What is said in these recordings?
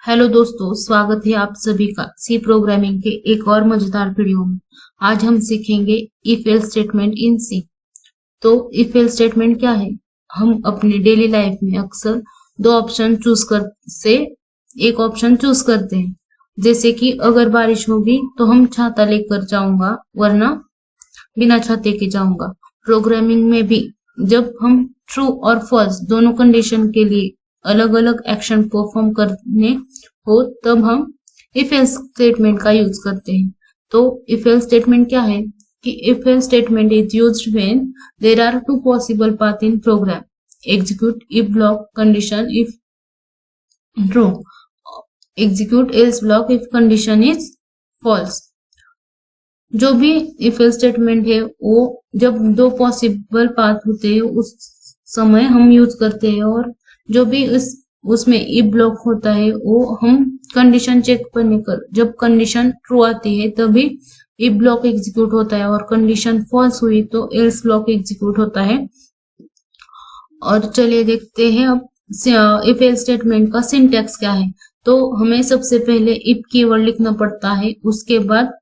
Hello दोस्तों, स्वागत है आप सभी का सी प्रोग्रामिंग के एक और मजेदार वीडियो में। आज हम सीखेंगे इफ एल्स स्टेटमेंट इन सी। तो इफ एल्स स्टेटमेंट क्या है? हम अपनी डेली लाइफ में अक्सर दो ऑप्शन चूज कर से एक ऑप्शन चूज करते हैं। जैसे कि अगर बारिश होगी तो हम छाता लेकर जाऊंगा, वरना बिना छाते के जाऊंगा। प्रोग्रामिंग में भी जब हम ट्रू और फॉल्स दोनों कंडीशन के लिए अलग अलग एक्शन परफॉर्म करने हो, तब हम इफ एल्स स्टेटमेंट का यूज करते हैं। तो इफ एल्स स्टेटमेंट क्या है कि if else statement is used when there are two possible path in program. Execute if block condition if true, execute else block if condition is false. जो भी if else statement है वो जब दो possible path होते हैं उस समय हम यूज करते हैं, और जो भी उसमें इफ ब्लॉक होता है वो हम कंडीशन चेक करने कर, जब कंडीशन ट्रू आती है तभी इफ ब्लॉक एग्जीक्यूट होता है, और कंडीशन फॉल्स हुई तो एल्स ब्लॉक एग्जीक्यूट होता है। और चलिए देखते हैं अब इफ एल्स स्टेटमेंट का सिंटैक्स क्या है। तो हमें सबसे पहले इफ कीवर्ड लिखना पड़ता है, उसके बाद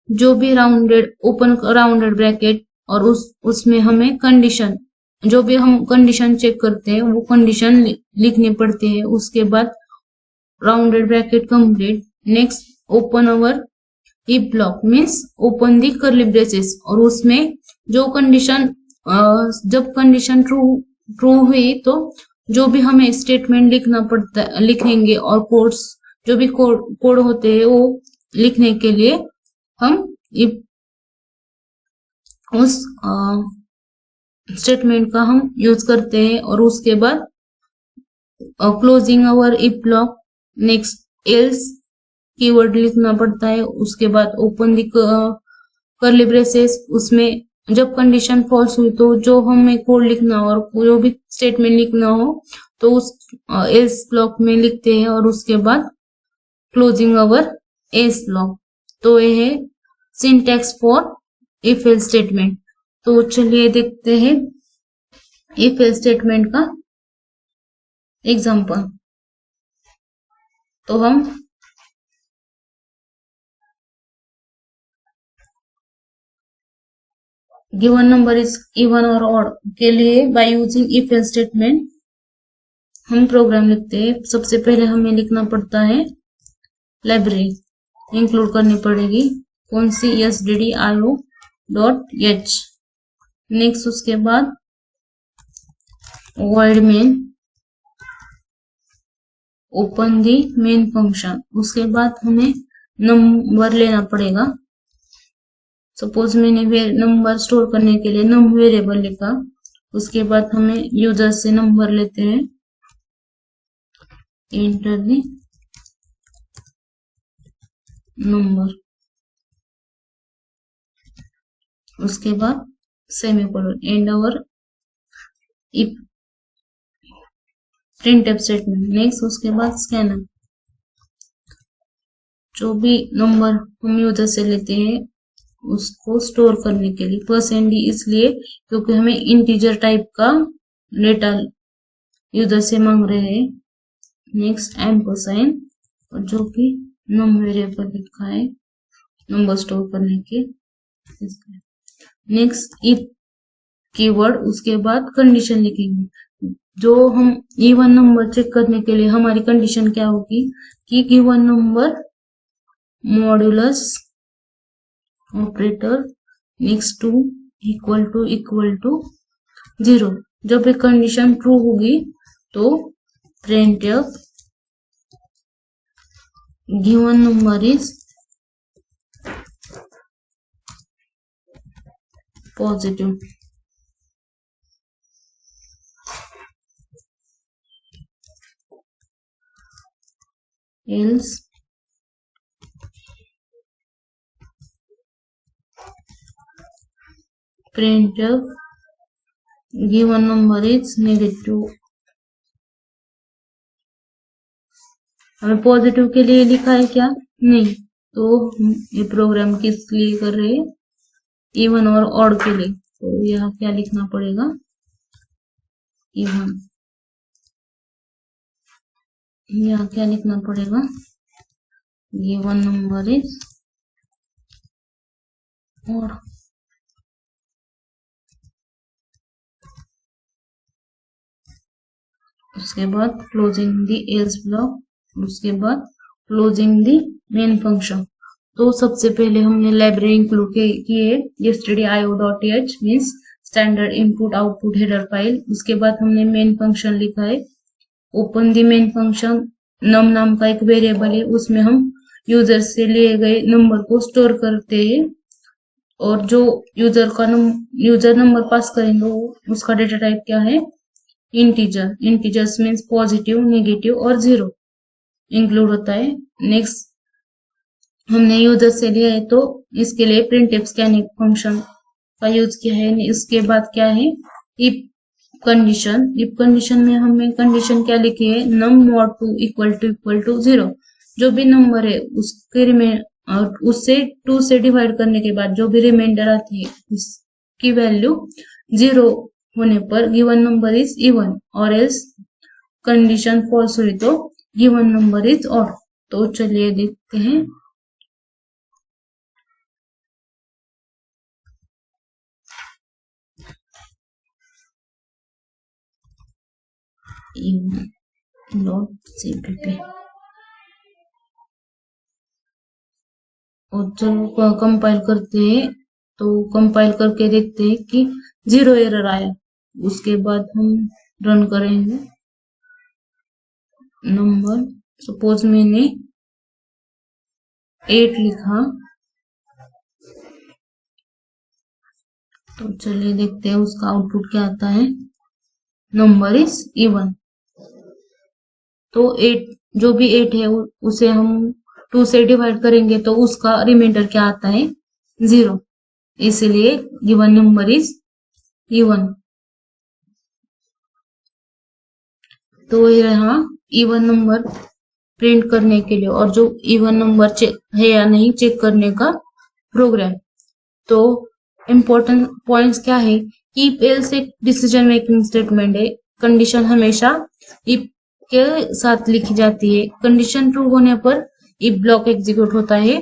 जो भी राउंडेड ओपन राउंडेड ब्रैकेट, और उसमें हमें कंडीशन, जो भी हम कंडीशन चेक करते हैं वो कंडीशन लिखनी पड़ती है। उसके बाद rounded bracket complete, next open our if block means open the curly braces, और उसमें जो कंडीशन जब कंडीशन ट्रू हुई तो जो भी हमें स्टेटमेंट लिखना पड़ता है लिखेंगे, और कोड्स जो भी कोड होते हैं वो लिखने के लिए हम इफ उस स्टेटमेंट का हम यूज करते हैं। और उसके बाद closing our if block, next else keyword लिखना पड़ता है। उसके बाद ओपन द कर्ली ब्रेसेस, उसमें जब कंडीशन फॉल्स हुई तो जो हमें कोड लिखना हो और जो भी स्टेटमेंट लिखना हो तो उस एल्स ब्लॉक में लिखते हैं, और उसके बाद क्लोजिंग अवर एल्स ब्लॉक। तो ये है syntax for if else statement. तो चलिए देखते हैं इफ एल्स स्टेटमेंट का एग्जांपल। तो हम गिवन नंबर इज इवन और ऑड के लिए by using if else statement हम प्रोग्राम लिखते हैं। सबसे पहले हमें लिखना पड़ता है लाइब्रेरी इंक्लूड करनी पड़ेगी, कौन सी, stdio.h। नेक्स्ट उसके बाद void main, ओपन दी मेन फंक्शन। उसके बाद हमें नंबर लेना पड़ेगा। सपोज मैंने नंबर स्टोर करने के लिए नम वेरिएबल लिखा। उसके बाद हमें यूजर से नंबर लेते हैं, एंटर दी नंबर। उसके बाद semicolon, and hour if printf statement. Next उसके बाद स्कैनर, जो भी नंबर हम यूजर से लेते हैं उसको स्टोर करने के लिए %d, इसलिए क्योंकि हमें इंटीजर टाइप का डेटा यूजर से मांग रहे हैं। नेक्स्ट एम्परसाइन, और जो कि नम वेरिएबल लिखा है नंबर स्टोर करने के। नेक्स्ट इफ कीवर्ड, उसके बाद कंडीशन लिखेंगे। जो हम इवन नंबर चेक करने के लिए हमारी कंडीशन क्या होगी कि given number modulus operator next to equal to 0। जब एक कंडीशन ट्रू होगी तो printf given number is positive. else printf given number is negative. हमें पॉजिटिव के लिए लिखा है क्या? नहीं, तो हम ये प्रोग्राम किस लिए कर रहे हैं? इवन और ऑड के लिए। तो यहाँ क्या लिखना पड़ेगा? इवन। यहाँ क्या लिखना पड़ेगा, गिवन नंबर इज और उसके बाद क्लोजिंग द एल्स ब्लॉक, उसके बाद क्लोजिंग द मेन फंक्शन। तो सबसे पहले हमने लाइब्रेरी इंक्लूड किए yesterday io.h means standard input output header file. उसके बाद हमने मेन फंक्शन लिखा है, ओपन द मेन फंक्शन, नम नाम का एक वेरिएबल है, उसमें हम यूजर से लिए गए नंबर को स्टोर करते हैं और जो यूजर नंबर पास करेंगे उसका डेटा टाइप क्या है, integer. Integers means positive, negative और 0 इंक्लूड होता है। नेक्स्ट हमने यूजर से लिया है तो इसके लिए printf स्कैनिंग फंक्शन का यूज किया है। इसके बाद क्या है, इफ कंडीशन। इफ कंडीशन में हमें कंडीशन क्या लिखी है, num mod 2 इक्वल टू 0। जो भी नंबर है उससे 2 से डिवाइड करने के बाद जो भी रिमाइंडर आती है उसकी वैल्यू 0 होने पर गिवन नंबर इज इवन, और एल्स कंडीशन फॉल्स हुई तो गिवन नंबर इज ऑड। तो चलिए देखते हैं। cpp और चलो कंपाइल करते हैं। तो कंपाइल करके देखते हैं कि 0 एरर आया। उसके बाद हम रन करेंगे। नंबर सपोज मैंने 8 लिखा, तो चलिए देखते हैं उसका आउटपुट क्या आता है, नंबर इज इवन। तो 8 जो भी 8 है उसे हम 2 से डिवाइड करेंगे तो उसका रिमाइंडर क्या आता है, 0, इसलिए गिवन नंबर इज इवन। तो यहाँ इवन नंबर प्रिंट करने के लिए और जो इवन नंबर है या नहीं चेक करने का प्रोग्राम। तो इम्पोर्टेंट पॉइंट्स क्या है, इफ एल्स एक डिसीजन मेकिंग स्टेटमेंट है। कंडीशन हमेशा इफ के साथ लिखी जाती है। कंडीशन ट्रू होने पर इफ ब्लॉक एग्जीक्यूट होता है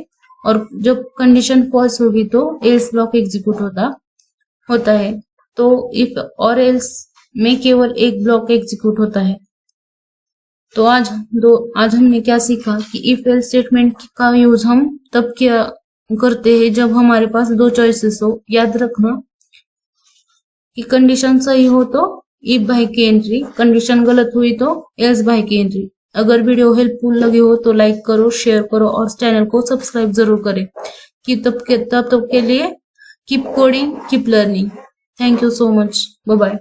और जब कंडीशन फॉल्स होगी तो एल्स ब्लॉक एग्जीक्यूट होता है। तो इफ और एल्स में केवल एक ब्लॉक एग्जीक्यूट होता है। तो आज हमने क्या सीखा कि इफ एल्स स्टेटमेंट का यूज हम तब क्या करते हैं जब हमारे पास 2 चॉइसेस हो। याद रखना कि कंडीशन सही हो तो इफ भाई की एंट्री, कंडीशन गलत हुई तो एल्स भाई की एंट्री। अगर वीडियो हेल्पफुल लगी हो तो लाइक करो, शेयर करो और चैनल को सब्सक्राइब जरूर करें। कि तब के लिए keep coding, keep learning. Thank you so much, bye bye.